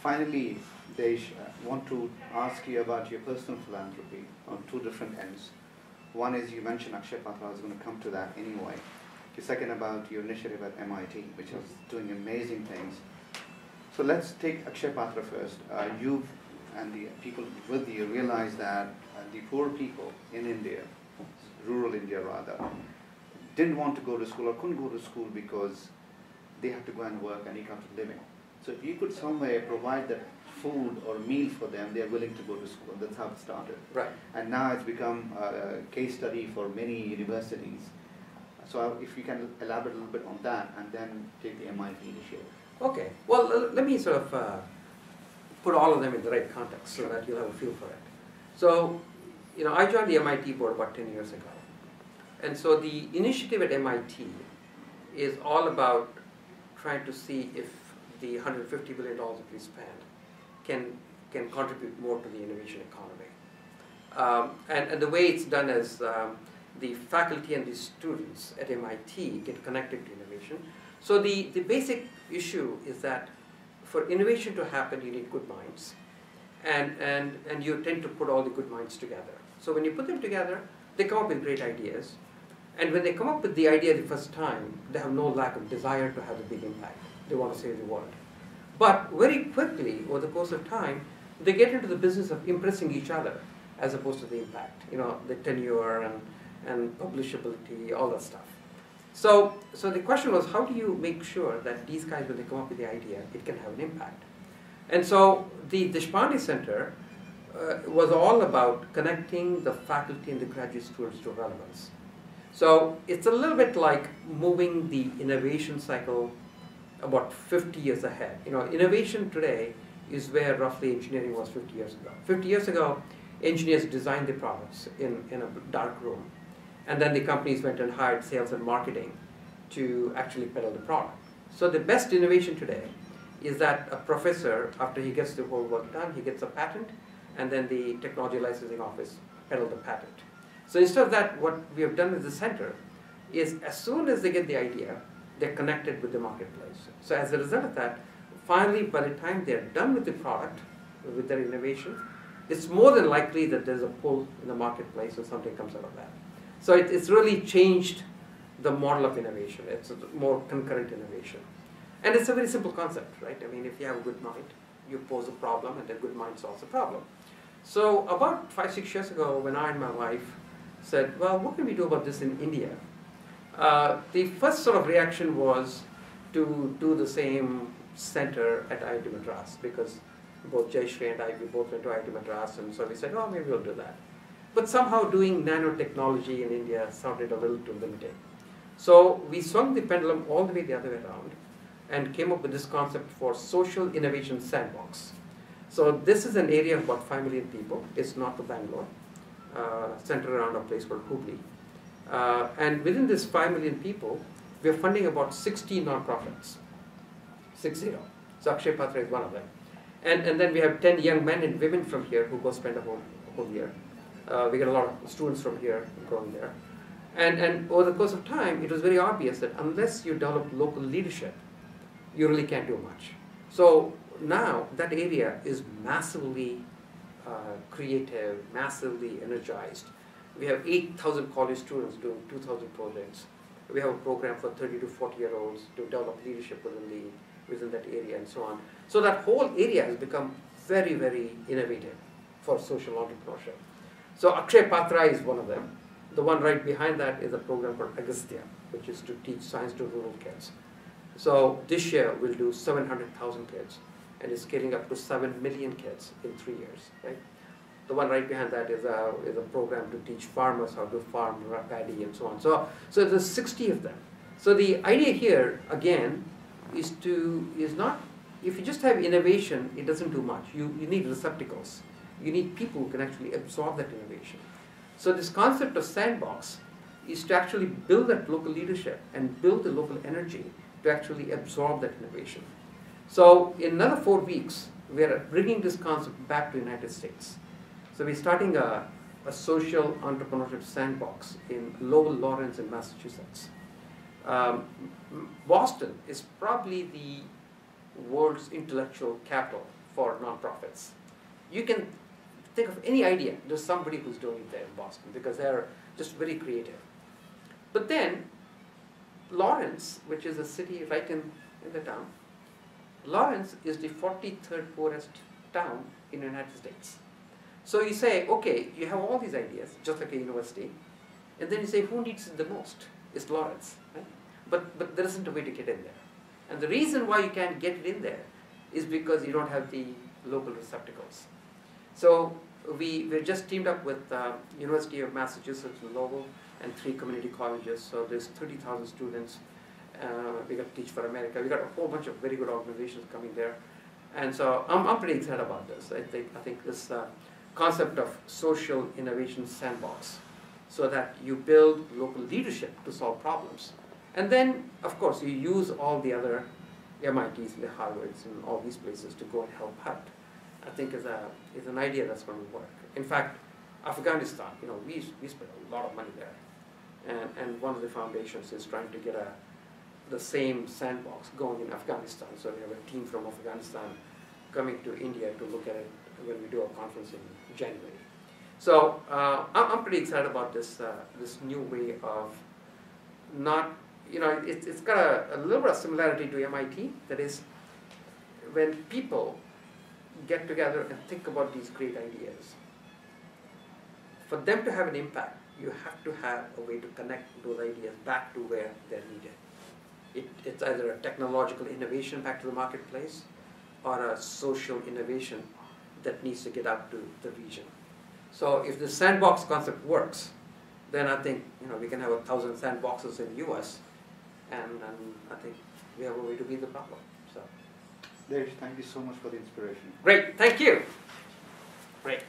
Finally, Desh, I want to ask you about your personal philanthropy on two different ends. One is you mentioned Akshay Patra, I was going to come to that anyway. The second about your initiative at MIT, which is doing amazing things. So let's take Akshay Patra first. You and the people with you realize that the poor people in India, rural India rather, didn't want to go to school or couldn't go to school because they have to go and work and eke out a living. So if you could some way provide that food or meal for them, they are willing to go to school. That's how it started. Right. And now it's become a case study for many universities. So if you can elaborate a little bit on that and then take the MIT initiative. Okay. Well, let me sort of put all of them in the right context so that you'll have a feel for it. So, I joined the MIT board about 10 years ago. And so the initiative at MIT is all about trying to see if the $150 billion that we spend can contribute more to the innovation economy. And the way it's done is the faculty and the students at MIT get connected to innovation. So the basic issue is that for innovation to happen, you need good minds. And you tend to put all the good minds together. So when you put them together, they come up with great ideas. And when they come up with the idea the first time, they have no lack of desire to have a big impact. They want to save the world. But very quickly, over the course of time, they get into the business of impressing each other as opposed to the impact. The tenure and publishability, all that stuff. So the question was, how do you make sure that these guys, when they come up with the idea, it can have an impact? And so the Deshpande Center was all about connecting the faculty and the graduate students to relevance. So it's a little bit like moving the innovation cycle about 50 years ahead. Innovation today is where roughly engineering was 50 years ago. 50 years ago, engineers designed the products in a dark room. And then the companies went and hired sales and marketing to actually peddle the product. So the best innovation today is that a professor, after he gets the whole work done, he gets a patent, and then the technology licensing office peddle the patent. So instead of that, what we have done with the center is as soon as they get the idea, they're connected with the marketplace. So as a result of that, finally, by the time they're done with the product, with their innovation, it's more than likely that there's a pull in the marketplace and something comes out of that. So it's really changed the model of innovation. It's a more concurrent innovation. And it's a very simple concept, right? I mean, if you have a good mind, you pose a problem, and then good mind solves the problem. So about 5-6 years ago, when I and my wife said, well, what can we do about this in India? The first sort of reaction was to do the same center at IIT Madras, because both Jayashree and I, we both went to IIT Madras, and so we said, oh, maybe we'll do that. But somehow doing nanotechnology in India sounded a little too limiting. So we swung the pendulum all the way the other way around and came up with this concept for social innovation sandbox. So this is an area of about 5 million people. It's north of Bangalore, centered around a place called Hubli. And within this 5 million people, we are funding about 60 nonprofits, 60. So Akshay Patra is one of them. And then we have 10 young men and women from here who go spend a whole year. We get a lot of students from here going there. And over the course of time, it was very obvious that unless you develop local leadership, you really can't do much. So now that area is massively creative, massively energized. We have 8,000 college students doing 2,000 projects. We have a program for 30 to 40-year-olds to develop leadership within that area and so on. So that whole area has become very, very innovative for social entrepreneurship. So Akshay Patra is one of them. The one right behind that is a program called Agastya, which is to teach science to rural kids. So this year we'll do 700,000 kids, and it's scaling up to 7 million kids in 3 years. Right? The one right behind that is a program to teach farmers how to farm paddy and so on. So there's 60 of them. So the idea here, again, is not, if you just have innovation, it doesn't do much. You need receptacles. You need people who can actually absorb that innovation. So this concept of sandbox is to actually build that local leadership and build the local energy to actually absorb that innovation. So in another 4 weeks, we are bringing this concept back to the United States. So we're starting a social entrepreneurship sandbox in Lowell Lawrence in Massachusetts. Boston is probably the world's intellectual capital for nonprofits. You can think of any idea. There's somebody who's doing it there in Boston because they're just very creative. But then, Lawrence, which is a city right in the town, Lawrence is the 43rd poorest town in the United States. So you say, okay, you have all these ideas, just like a university, and then you say, who needs it the most? It's Lawrence, right? But there isn't a way to get in there. And the reason why you can't get it in there is because you don't have the local receptacles. So we're just teamed up with University of Massachusetts in Lowell and 3 community colleges. So there's 30,000 students. We got Teach for America. We got a whole bunch of very good organizations coming there. And so I'm pretty excited about this. I think this concept of social innovation sandbox, so that you build local leadership to solve problems. And then, of course, you use all the other MITs and the Harvards and all these places to go and help out. I think is an idea that's going to work. In fact, Afghanistan, we spent a lot of money there. And one of the foundations is trying to get the same sandbox going in Afghanistan. So we have a team from Afghanistan coming to India to look at it when we do our conference in January. So I'm pretty excited about this new way of not, it's got a little bit of similarity to MIT. That is, when people get together and think about these great ideas, for them to have an impact, you have to have a way to connect those ideas back to where they're needed. It's either a technological innovation back to the marketplace or a social innovation that needs to get out to the region. So if the sandbox concept works, then I think we can have 1,000 sandboxes in the US, and I think we have a way to beat the problem. So, Desh, thank you so much for the inspiration. Great, thank you. Great.